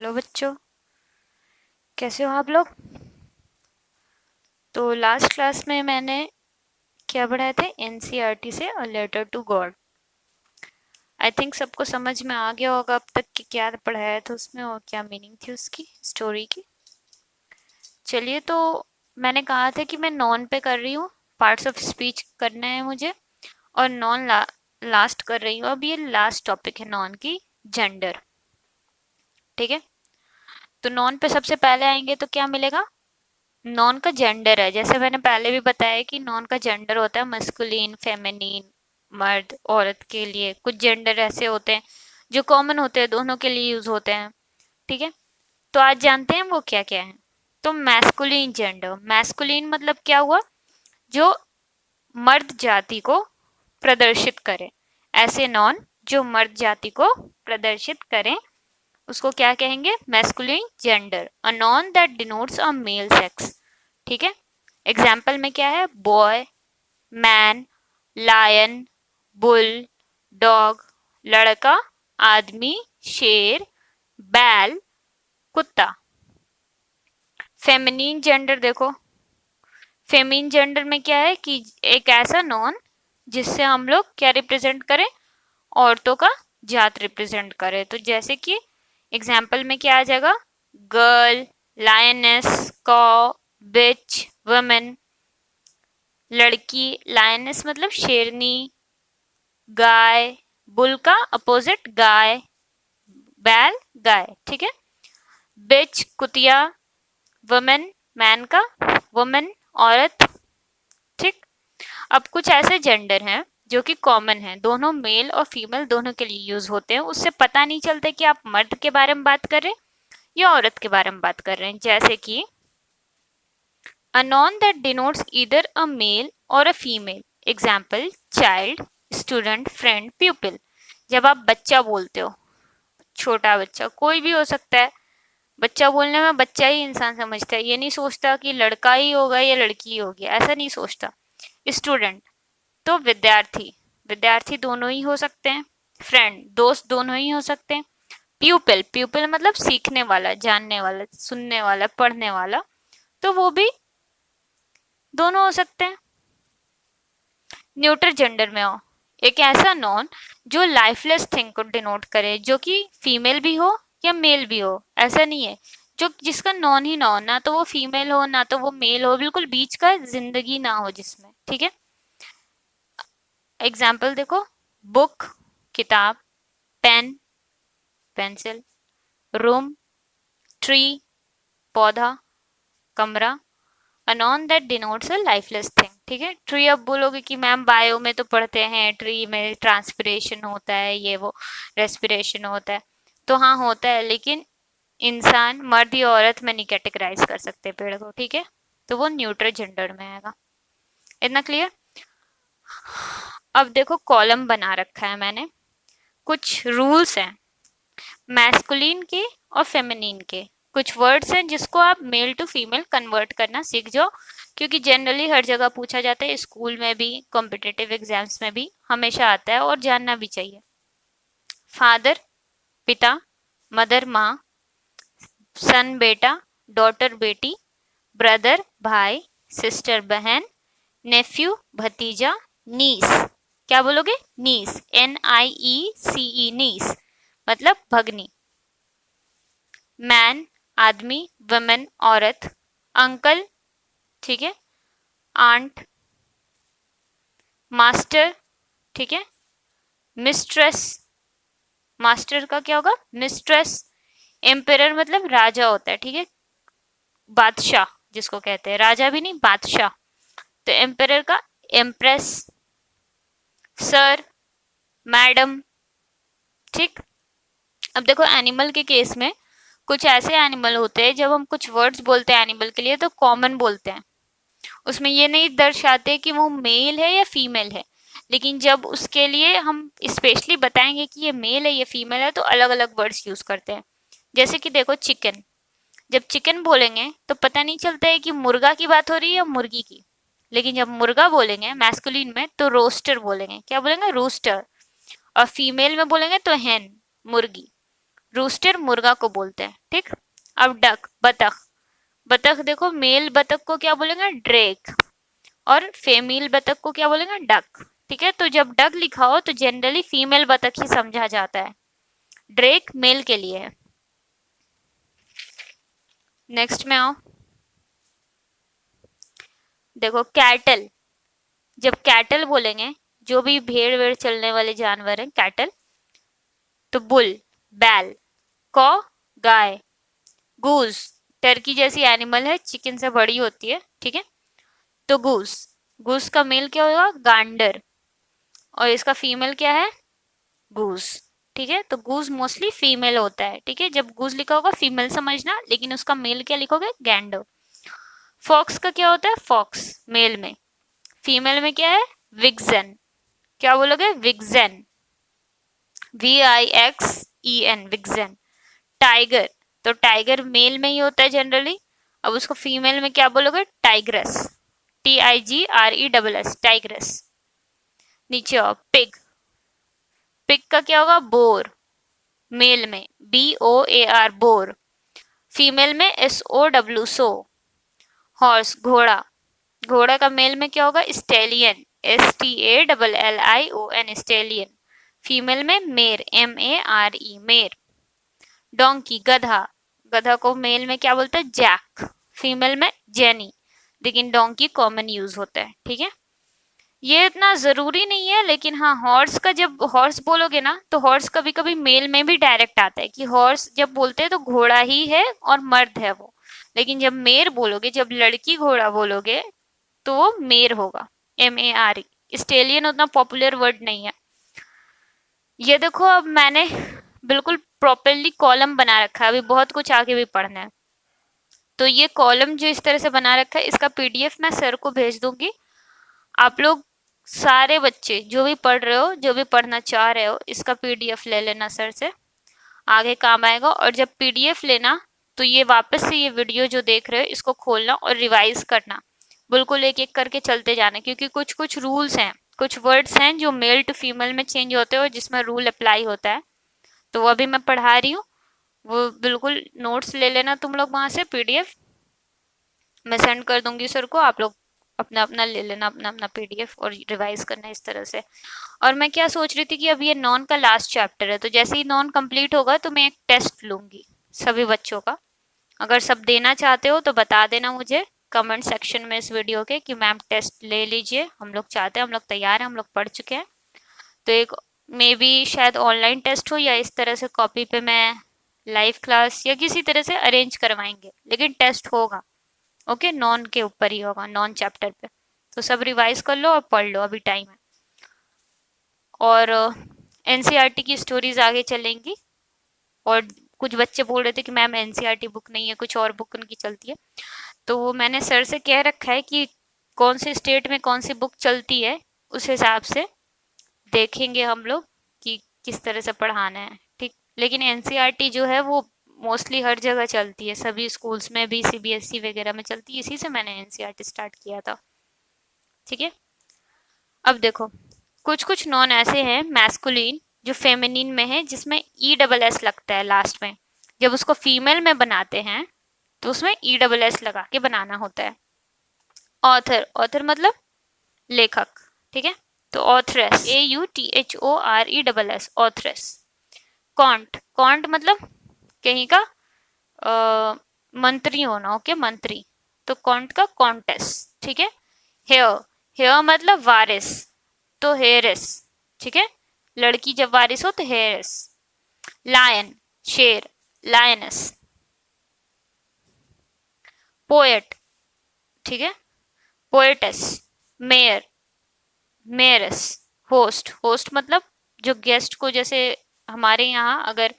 Hello बच्चों, कैसे हो आप लोग। तो लास्ट क्लास में मैंने क्या पढ़ाए थे, एनसीईआरटी से a letter to God. I think सबको समझ में आ गया होगा अब तक कि क्या पढ़ाया था उसमें और क्या मीनिंग थी उसकी स्टोरी की। चलिए, तो मैंने कहा था कि मैं नॉन पे कर रही हूँ, पार्ट्स ऑफ स्पीच करना है मुझे, और लास्ट कर रही हूँ। अब ये लास्ट टॉपिक है नॉन की, जेंडर। ठीक है, तो नॉन पे सबसे पहले आएंगे तो क्या मिलेगा। नॉन का जेंडर है, जैसे मैंने पहले भी बताया कि नॉन का जेंडर होता है मस्कुलिन, फेमिनिन, मर्द औरत के लिए। कुछ जेंडर ऐसे होते हैं जो कॉमन होते हैं, दोनों के लिए यूज होते हैं। ठीक है, तो आज जानते हैं वो क्या क्या है। तो मैस्कुलिन जेंडर, मैस्कुलिन मतलब क्या हुआ, जो मर्द जाति को प्रदर्शित करे। ऐसे नॉन जो मर्द जाति को प्रदर्शित करें उसको क्या कहेंगे, masculine gender. A noun that denotes a male sex. ठीक है, एग्जाम्पल में क्या है, boy, man, lion, bull, dog, लड़का, आदमी, शेर, बैल, कुत्ता। फेमिनिन जेंडर देखो, फेमिनिन जेंडर में क्या है कि एक ऐसा नॉन जिससे हम लोग क्या रिप्रेजेंट करें, औरतों का जात रिप्रेजेंट करे। तो जैसे कि एग्जाम्पल में क्या आ जाएगा, गर्ल, लायनेस, कॉ, बिच, वुमेन। लड़की, लायनेस मतलब शेरनी, गाय, बुल का अपोजिट गाय, बैल गाय। ठीक है, बिच कुतिया, वुमेन मैन का, वुमेन औरत। ठीक, अब कुछ ऐसे जेंडर हैं जो कि कॉमन है, दोनों मेल और फीमेल दोनों के लिए यूज होते हैं। उससे पता नहीं चलता कि आप मर्द के बारे में बात कर रहे हैं या औरत के बारे में बात कर रहे हैं। जैसे कि a noun that denotes either a male और a female. Example, child, student, friend, pupil. जब आप बच्चा बोलते हो, छोटा बच्चा कोई भी हो सकता है, बच्चा बोलने में बच्चा ही इंसान समझता है, ये नहीं सोचता कि लड़का ही होगा या लड़की ही होगी, ऐसा नहीं सोचता। स्टूडेंट तो विद्यार्थी, विद्यार्थी दोनों ही हो सकते हैं। फ्रेंड दोस्त दोनों ही हो सकते हैं। प्यूपिल, प्यूपिल मतलब सीखने वाला, जानने वाला, सुनने वाला, पढ़ने वाला, तो वो भी दोनों हो सकते हैं। न्यूट्रल जेंडर में हो, एक ऐसा नॉन जो लाइफलेस थिंग को डिनोट करे, जो कि फीमेल भी हो या मेल भी हो। ऐसा नहीं है जो जिसका नॉन ही ना हो, ना तो वो फीमेल हो ना तो वो मेल हो, बिल्कुल बीच का जिंदगी ना हो जिसमें। ठीक है, एग्जाम्पल देखो, बुक किताब, पेन पेंसिल, रूम ट्री पौधा, कमरा। अ noun that denotes a lifeless thing. ठीक है, ट्री अब बोलोगे कि मैम बायो में तो पढ़ते हैं ट्री में ट्रांसपिरेशन होता है, ये वो रेस्पिरेशन होता है। तो हाँ होता है, लेकिन इंसान मर्द या औरत में नहीं कैटेगराइज कर सकते पेड़ को। ठीक है, तो वो न्यूट्रल जेंडर में आएगा। इतना क्लियर। अब देखो, कॉलम बना रखा है मैंने, कुछ रूल्स हैं मैस्कुलिन के और फेमिनिन के। कुछ वर्ड्स हैं जिसको आप मेल टू फीमेल कन्वर्ट करना सीख जाओ, क्योंकि जनरली हर जगह पूछा जाता है, स्कूल में भी, कॉम्पिटिटिव एग्जाम्स में भी हमेशा आता है और जानना भी चाहिए। फादर पिता, मदर माँ, सन बेटा, डॉटर बेटी, ब्रदर भाई, सिस्टर बहन, नेफ्यू भतीजा, नीस। क्या बोलोगे, नीस, NIECE, नीस मतलब भगनी। मैन आदमी, वुमेन औरत, अंकल, ठीक है, आंट, मास्टर, ठीक है, मिस्ट्रेस, मास्टर का क्या होगा, मिस्ट्रेस। एम्पेरर मतलब राजा होता है, ठीक है, बादशाह जिसको कहते हैं, राजा भी नहीं बादशाह। तो एम्पेरर का एम्प्रेस, सर, मैडम। ठीक, अब देखो एनिमल के केस में कुछ ऐसे एनिमल होते हैं, जब हम कुछ वर्ड्स बोलते हैं एनिमल के लिए तो कॉमन बोलते हैं, उसमें ये नहीं दर्शाते कि वो मेल है या फीमेल है। लेकिन जब उसके लिए हम स्पेशली बताएंगे कि ये मेल है ये फीमेल है तो अलग अलग वर्ड्स यूज करते हैं। जैसे कि देखो, चिकन, जब चिकन बोलेंगे तो पता नहीं चलता है कि मुर्गा की बात हो रही है या मुर्गी की। लेकिन जब मुर्गा बोलेंगे मैस्कुलिन में तो रोस्टर बोलेंगे, क्या बोलेंगे, रोस्टर। और फीमेल में बोलेंगे तो हेन, मुर्गी। रूस्टर मुर्गा को बोलते हैं, ठीक। अब डक, बतख। बतख देखो, मेल बतख को क्या बोलेंगे, ड्रेक, और फीमेल बतख को क्या बोलेंगे, डक। ठीक है, तो जब डक लिखा हो तो जनरली फीमेल बतख ही समझा जाता है, ड्रेक मेल के लिए है। नेक्स्ट में आओ, देखो कैटल। जब कैटल बोलेंगे, जो भी भेड़ वेड़ चलने वाले जानवर हैं कैटल, तो बुल, बैल, कौ, गाय, गूज, टर्की जैसी एनिमल है, चिकन से बड़ी होती है, ठीक है। तो गूस, गूस का मेल क्या होगा, गांडर, और इसका फीमेल क्या है, गूस। ठीक है, तो गूस मोस्टली फीमेल होता है, ठीक है। जब गूस लिखा होगा फीमेल समझना, लेकिन उसका मेल क्या लिखोगे, गैंडर। फॉक्स का क्या होता है, फॉक्स मेल में, फीमेल में क्या है, विक्सन। क्या बोलोगे, विक्सन, VIXEN, विक्सन। टाइगर, तो टाइगर मेल में ही होता है जनरली, अब उसको फीमेल में क्या बोलोगे, टाइग्रस, TIGRESS, टाइग्रस। नीचे आओ, पिग। पिग का क्या होगा, बोर, मेल में BOAR, बोर, फीमेल में SOW, सो। हॉर्स, घोड़ा, घोड़ा का मेल में क्या होगा, स्टेलियन, STALLION, स्टेलियन, फीमेल में मेर, MARE, मेर। डोंकी, गधा, गधा को मेल में क्या बोलते हैं, जैक, फीमेल में जेनी, लेकिन डोंकी कॉमन यूज होता है, ठीक है। ये इतना जरूरी नहीं है, लेकिन हाँ, हॉर्स का जब हॉर्स बोलोगे ना, तो हॉर्स कभी कभी मेल में भी डायरेक्ट आता है कि हॉर्स जब बोलते हैं तो घोड़ा ही है और मर्द है वो, लेकिन जब मेर बोलोगे, जब लड़की घोड़ा बोलोगे, तो वो मेर होगा, MARE। स्टेलियन उतना पॉपुलर वर्ड नहीं है। ये देखो, अब मैंने बिल्कुल प्रॉपरली कॉलम बना रखा है, अभी बहुत कुछ आगे भी पढ़ना है। तो ये कॉलम जो इस तरह से बना रखा है, इसका PDF मैं सर को भेज दूंगी। आप लोग सारे बच्चे जो भी पढ़ रहे हो, जो भी पढ़ना चाह रहे हो, इसका PDF ले लेना सर से, आगे काम आएगा। और जब PDF लेना, तो ये वापस से ये वीडियो जो देख रहे हो इसको खोलना और रिवाइज करना, बिल्कुल एक एक करके चलते जाना, क्योंकि कुछ कुछ रूल्स हैं, कुछ वर्ड्स हैं जो मेल टू फीमेल में चेंज होते हो, जिसमें रूल अप्लाई होता है। तो वो अभी मैं पढ़ा रही हूँ, वो बिल्कुल नोट्स ले लेना तुम लोग वहां से, PDF मैं सेंड कर दूंगी सर को, आप लोग अपना अपना ले लेना, अपना अपना PDF, और रिवाइज करना इस तरह से। और मैं क्या सोच रही थी कि अब ये नॉन का लास्ट चैप्टर है, तो जैसे ही नॉन कंप्लीट होगा तो मैं एक टेस्ट लूंगी सभी बच्चों का। अगर सब देना चाहते हो तो बता देना मुझे कमेंट सेक्शन में इस वीडियो के कि मैम टेस्ट ले लीजिए, हम लोग चाहते हैं, हम लोग तैयार हैं, हम लोग पढ़ चुके हैं। तो एक मे बी शायद ऑनलाइन टेस्ट हो, या इस तरह से कॉपी पे मैं लाइव क्लास या किसी तरह से अरेंज करवाएंगे, लेकिन टेस्ट होगा। ओके, नॉन के ऊपर ही होगा, नॉन चैप्टर पे। तो सब रिवाइज कर लो और पढ़ लो, अभी टाइम है। और NCERT की स्टोरीज आगे चलेंगी। और कुछ बच्चे बोल रहे थे कि मैम NCERT बुक नहीं है, कुछ और बुक उनकी चलती है। तो वो मैंने सर से कह रखा है कि कौन से स्टेट में कौन सी बुक चलती है, उस हिसाब से देखेंगे हम लोग कि किस तरह से पढ़ाना है, ठीक। लेकिन NCERT जो है वो मोस्टली हर जगह चलती है, सभी स्कूल्स में भी, CBSE वगैरह में चलती है, इसी से मैंने NCERT स्टार्ट किया था, ठीक है। अब देखो, कुछ कुछ नॉन ऐसे हैं मैस्कुलिन जो फेमिनिन में है, जिसमें ESS लगता है लास्ट में। जब उसको फीमेल में बनाते हैं तो उसमें ESS लगा के बनाना होता है। ऑथर, ऑथर मतलब लेखक, ठीक है। तो authoress, AUTHORESS, authoress. Can't, can't मतलब कहीं का मंत्री होना, ओके, मंत्री, तो कॉन्ट का कॉन्टेस, ठीक है। हेयर, हेयर मतलब वारिस, तो हेयरेस, ठीक है। लड़की जब वारिस हो तो हेयरेस। लायन, शेर, लायनस। पोएट, ठीक है, पोएटस। मेयर, मेयरस। होस्ट, होस्ट मतलब जो गेस्ट को, जैसे हमारे यहाँ अगर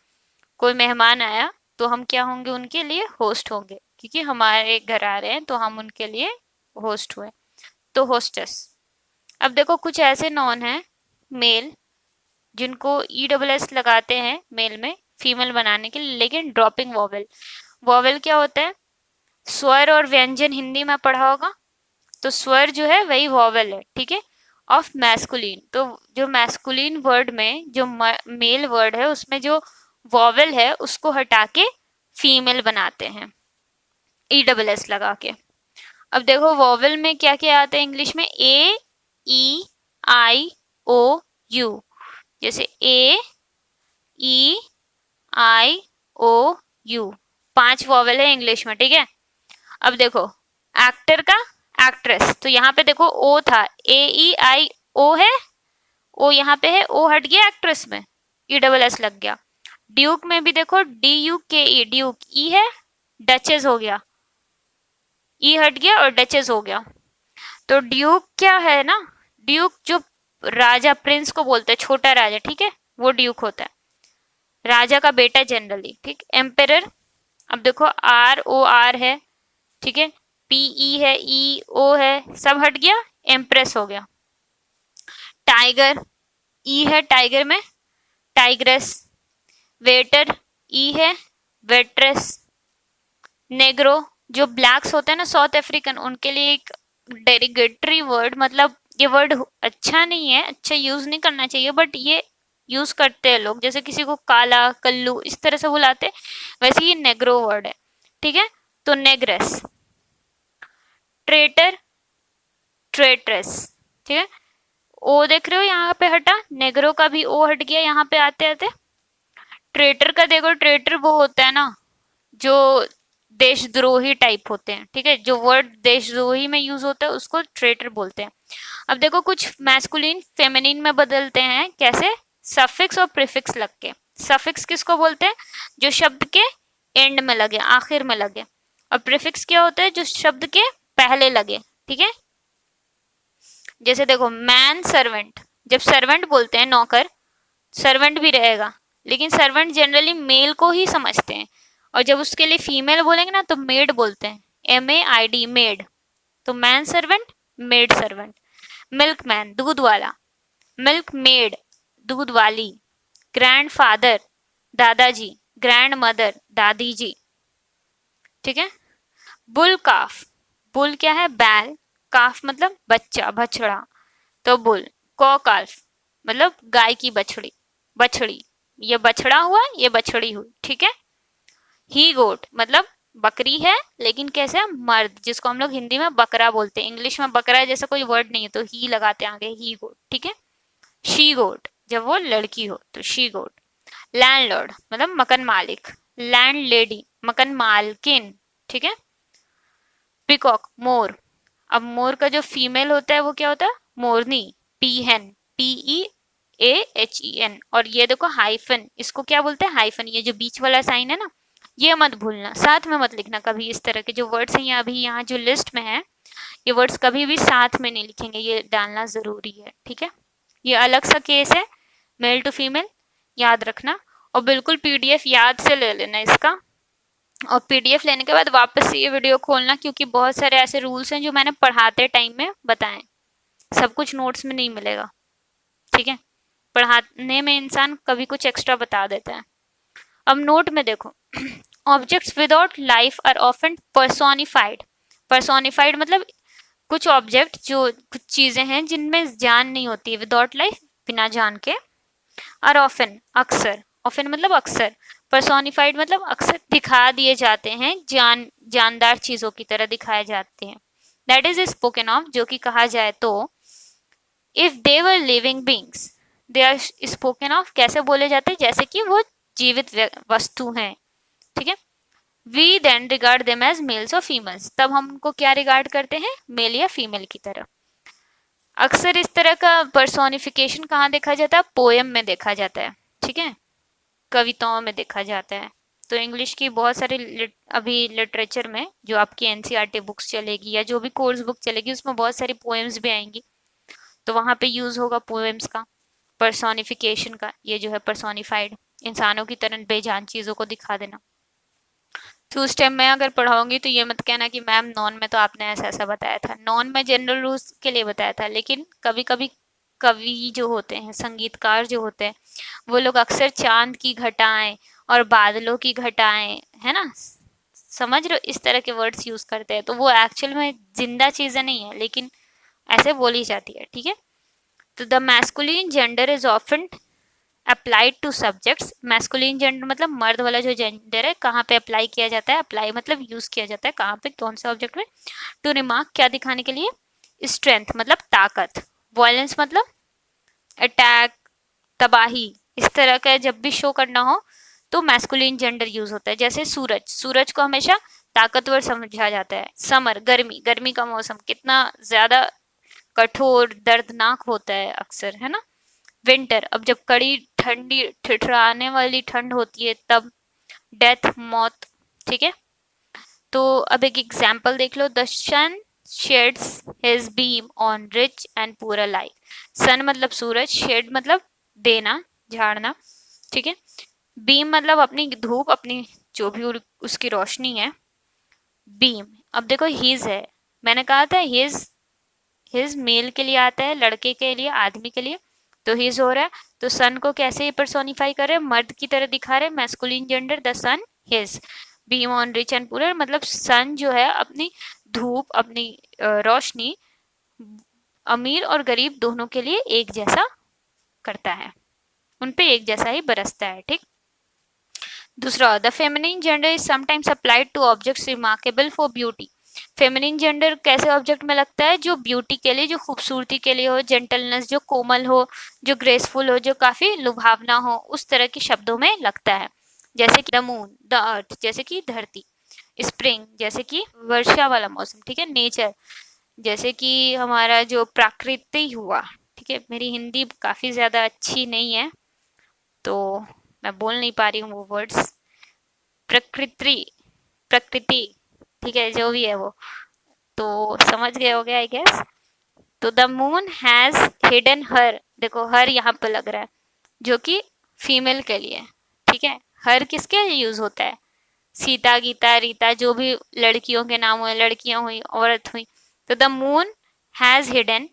कोई मेहमान आया तो हम क्या होंगे, उनके लिए होस्ट होंगे, क्योंकि हमारे घर आ रहे हैं तो हम उनके लिए होस्ट हुए, तो होस्टेस। अब देखो, कुछ ऐसे नॉन हैं मेल जिनको ESS लगाते हैं मेल में फीमेल बनाने के लिए, लेकिन ड्रॉपिंग वॉवेल। वॉवेल क्या होता है, स्वर और व्यंजन हिंदी में पढ़ा होगा, तो स्वर जो है वही वॉवेल है, ठीक है। ऑफ मैस्कुलिन, तो जो मैस्कुलिन वर्ड में जो मेल वर्ड है उसमें जो वॉवेल है उसको हटा के फीमेल बनाते हैं ई डबल एस लगा के। अब देखो वॉवेल में क्या क्या आता है इंग्लिश में, ए ई आई ओ यू। जैसे ए ई आई ओ यू 5 वॉवेल है इंग्लिश में, ठीक है। अब देखो एक्टर का एक्ट्रेस, तो यहाँ पे देखो ओ था, ए ई आई ओ है, ओ यहाँ पे है, ओ हट गया एक्ट्रेस में, ई डबल एस लग गया। ड्यूक में भी देखो डी यू के ई, ड्यूक ई है, डचेस हो गया, ई हट गया और डचेस हो गया। तो ड्यूक क्या है ना, ड्यूक जो राजा प्रिंस को बोलते हैं, छोटा राजा, ठीक है, वो ड्यूक होता है, राजा का बेटा जनरली, ठीक। एम्पेरर, अब देखो आर ओ आर है, ठीक है, पी ई है, ई ओ है, सब हट गया, एम्प्रेस हो गया। टाइगर ई है, टाइगर में टाइग्रेस। वेटर ई है, वेट्रेस। नेग्रो जो ब्लैक्स होते हैं ना साउथ अफ्रीकन, उनके लिए एक डेरिगेटरी वर्ड, मतलब ये वर्ड अच्छा नहीं है, अच्छा यूज नहीं करना चाहिए, बट ये यूज करते हैं लोग, जैसे किसी को काला कल्लू इस तरह से बुलाते हैं, वैसे ये नेग्रो वर्ड है, ठीक है। तो नेग्रेस। ट्रेटर ट्रेट्रेस, ठीक है। ओ देख रहे हो यहाँ पे हटा, नेग्रो का भी ओ हट गया यहाँ पे आते आते। ट्रेटर का देखो, ट्रेटर वो होता है ना जो देशद्रोही टाइप होते हैं, ठीक है, जो वर्ड देशद्रोही में यूज होता है उसको ट्रेटर बोलते हैं। अब देखो कुछ मैस्कुलिन फेमिनिन में बदलते हैं, कैसे, सफिक्स और प्रीफिक्स लग के। सफिक्स किसको बोलते हैं, जो शब्द के एंड में लगे, आखिर में लगे, और प्रीफिक्स क्या होता है, जो शब्द के पहले लगे, ठीक है। जैसे देखो मैन सर्वेंट, जब सर्वेंट बोलते हैं नौकर, सर्वेंट भी रहेगा, लेकिन सर्वेंट जनरली मेल को ही समझते हैं, और जब उसके लिए फीमेल बोलेंगे ना तो मेड बोलते हैं, MAID मेड। तो man servant, maid servant. Milk man दूध वाला, मिल्क मेड दूध वाली। ग्रैंड फादर दादाजी, ग्रैंड मदर दादी जी, ठीक है। बुल काफ, बुल क्या है, बैल, काफ मतलब बच्चा, बछड़ा, तो बुल। कॉ काल्फ मतलब गाय की बछड़ी, बछड़ी, ये बछड़ा हुआ, ये बछड़ी हुई, ठीक है। ही गोट मतलब बकरी है, लेकिन कैसे, मर्द, जिसको हम लोग हिंदी में बकरा बोलते हैं, इंग्लिश में बकरा जैसा कोई वर्ड नहीं है तो ही लगाते हैं आगे, ही गोट, ठीक है। शी गोट जब वो लड़की हो तो शी गोट। लैंडलॉर्ड मतलब मकान मालिक, लैंड लेडी मकान मालकिन, ठीक है। पिकॉक मोर, अब मोर का जो फीमेल होता है वो क्या होता है, मोरनी, पीहन, PEAHEN। और ये देखो हाइफन, इसको क्या बोलते हैं, हाइफन, ये जो बीच वाला साइन है ना, ये मत भूलना, साथ में मत लिखना कभी, इस तरह के जो वर्ड्स हैं या अभी यहाँ जो लिस्ट में है, ये वर्ड्स कभी भी साथ में नहीं लिखेंगे, ये डालना जरूरी है, ठीक है। ये अलग सा केस है, मेल टू फीमेल, याद रखना। और बिल्कुल PDF याद से ले लेना इसका, और PDF लेने के बाद वापस से ये वीडियो खोलना, क्योंकि बहुत सारे ऐसे रूल्स हैं जो मैंने पढ़ाते टाइम में बताए, सब कुछ नोट्स में नहीं मिलेगा, ठीक है। पढ़ाने में इंसान कभी कुछ एक्स्ट्रा बता देता है। अब नोट में देखो, objects without life are often personified. Personified मतलब कुछ ऑब्जेक्ट, जो कुछ चीजें हैं जिनमें जान नहीं होती है, विदाउट लाइफ बिना जान के, आर ऑफन अक्सर, ऑफन मतलब अक्सर, पर्सोनिफाइड मतलब अक्सर दिखा दिए जाते हैं, जानदार चीजों की तरह दिखाए जाते हैं। दैट इज स्पोकन ऑफ, जो कि कहा जाए तो if they were living beings, they are spoken of, कैसे बोले जाते हैं, जैसे कि वो जीवित वस्तु हैं, ठीक है। We then regard them as males और फीमेल्स, तब हम उनको क्या रिगार्ड करते हैं, मेल या फीमेल की तरह। अक्सर इस तरह का पर्सोनिफिकेशन कहाँ देखा जाता है, पोएम में देखा जाता है, ठीक है, कविताओं में देखा जाता है। तो इंग्लिश की बहुत सारी अभी लिटरेचर में जो आपकी NCERT बुक्स चलेगी या जो भी कोर्स बुक चलेगी, उसमें बहुत सारी पोएम्स भी आएंगी, तो वहां पे यूज होगा पोएम्स का, पर्सोनिफिकेशन का, ये जो है पर्सोनिफाइड, इंसानों की तरह बेजान चीजों को दिखा देना। तो उस टाइम मैं अगर पढ़ाऊंगी तो ये मत कहना कि मैम नॉन में तो आपने ऐसा ऐसा बताया था, नॉन में जनरल रूल्स के लिए बताया था, लेकिन कभी कभी कवि जो होते हैं, संगीतकार जो होते हैं, वो लोग अक्सर चांद की घटाएं और बादलों की घटाएं, है ना, समझ रहे हो, इस तरह के वर्ड्स यूज करते हैं, तो वो एक्चुअल में जिंदा चीजें नहीं है, लेकिन ऐसे बोली जाती है, ठीक है। तो the masculine gender is often applied two subjects, masculine gender मतलब मर्द वाला जो जेंडर है कहाँ पे अप्लाई किया जाता है, अप्लाई मतलब यूज किया जाता है कहाँ पे, कौन से ऑब्जेक्ट में। टू रिमार्क क्या दिखाने के लिए, स्ट्रेंथ मतलब ताकत, वायलेंस मतलब अटैक, तबाही, इस तरह का जब भी शो करना हो तो मैस्कुलिन जेंडर यूज होता है। जैसे सूरज, सूरज को हमेशा ताकतवर समझा जाता है। समर गर्मी, गर्मी का मौसम कितना ज्यादा कठोर दर्दनाक होता है अक्सर, है ना। विंटर, अब जब कड़ी ठंडी ठिठुराने वाली ठंड होती है तब। डेथ मौत, ठीक है। तो अब एक एग्जाम्पल देख लो, the sun sheds his beam on rich and poor alike. Sun मतलब सूरज, शेड मतलब देना, झाड़ना, ठीक है। बीम मतलब अपनी धूप, अपनी जो भी उसकी रोशनी है, बीम। अब देखो हिज है, मैंने कहा था हिज मेल के लिए आता है, लड़के के लिए, आदमी के लिए, तो हिज हो रहा है। तो सन को कैसे पर्सोनिफाई कर रहे हैं, मर्द की तरह दिखा रहे हैं, masculine gender, the sun his beam on rich and poor, मतलब सन जो है अपनी धूप, अपनी रोशनी अमीर और गरीब दोनों के लिए एक जैसा करता है, उन पे एक जैसा ही बरसता है, ठीक। दूसरा, the feminine gender is sometimes applied two objects remarkable for beauty. Feminine gender कैसे ऑब्जेक्ट में लगता है, जो ब्यूटी के लिए, जो खूबसूरती के लिए हो, जेंटलनेस, जो कोमल हो, जो ग्रेसफुल हो, जो काफी लुभावना हो, उस तरह के शब्दों में लगता है। जैसे कि द मून, द अर्थ जैसे कि धरती, स्प्रिंग जैसे कि वर्षा वाला मौसम, ठीक है, नेचर जैसे कि हमारा जो प्रकृति हुआ, ठीक है। मेरी हिंदी काफी ज्यादा अच्छी नहीं है तो मैं बोल नहीं पा रही हूँ वो वर्ड्स। प्रकृति, प्रकृति, ठीक है, जो भी है वो, तो समझ गए होगे आई गेस। तो द मून हैज हिडन हर, देखो हर यहाँ पे लग रहा है, जो कि फीमेल के लिए, ठीक है। हर किसके लिए यूज होता है, सीता, गीता, रीता, जो भी लड़कियों के नाम हुए, लड़कियां हुई, औरत हुई। तो the moon has hidden,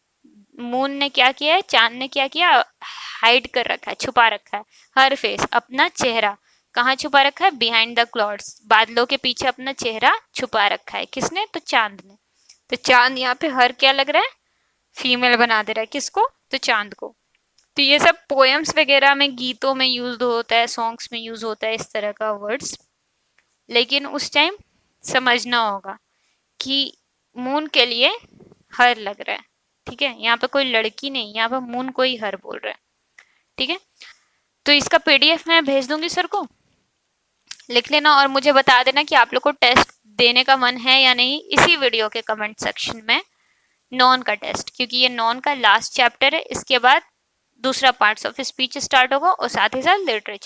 moon ने क्या किया है, चांद ने क्या किया, हाइड कर रखा है, छुपा रखा है, हर फेस अपना चेहरा, कहाँ छुपा रखा है, बिहाइंड द क्लाउड्स, बादलों के पीछे अपना चेहरा छुपा रखा है, किसने, तो चांद ने। तो चांद यहाँ पे हर क्या लग रहा है, फीमेल बना दे रहा है, किसको, तो चांद को। तो ये सब पोएम्स वगैरह में, गीतों में यूज होता है, सॉन्ग्स में यूज होता है इस तरह का वर्ड्स, लेकिन उस टाइम समझना होगा कि मून के लिए हर लग रहा है, ठीक है। यहाँ पे कोई लड़की नहीं, यहाँ पे मून को ही हर बोल रहा है, ठीक है। तो इसका पीडीएफ मैं भेज दूंगी सर को, लिख लेना और मुझे बता देना कि आप लोग को टेस्ट देने का मन है या नहीं, इसी वीडियो के कमेंट सेक्शन में। नॉन का टेस्ट, क्योंकि ये नॉन का लास्ट चैप्टर है, इसके बाद दूसरा पार्ट्स ऑफ स्पीच स्टार्ट होगा और साथ ही साथ लिटरेचर।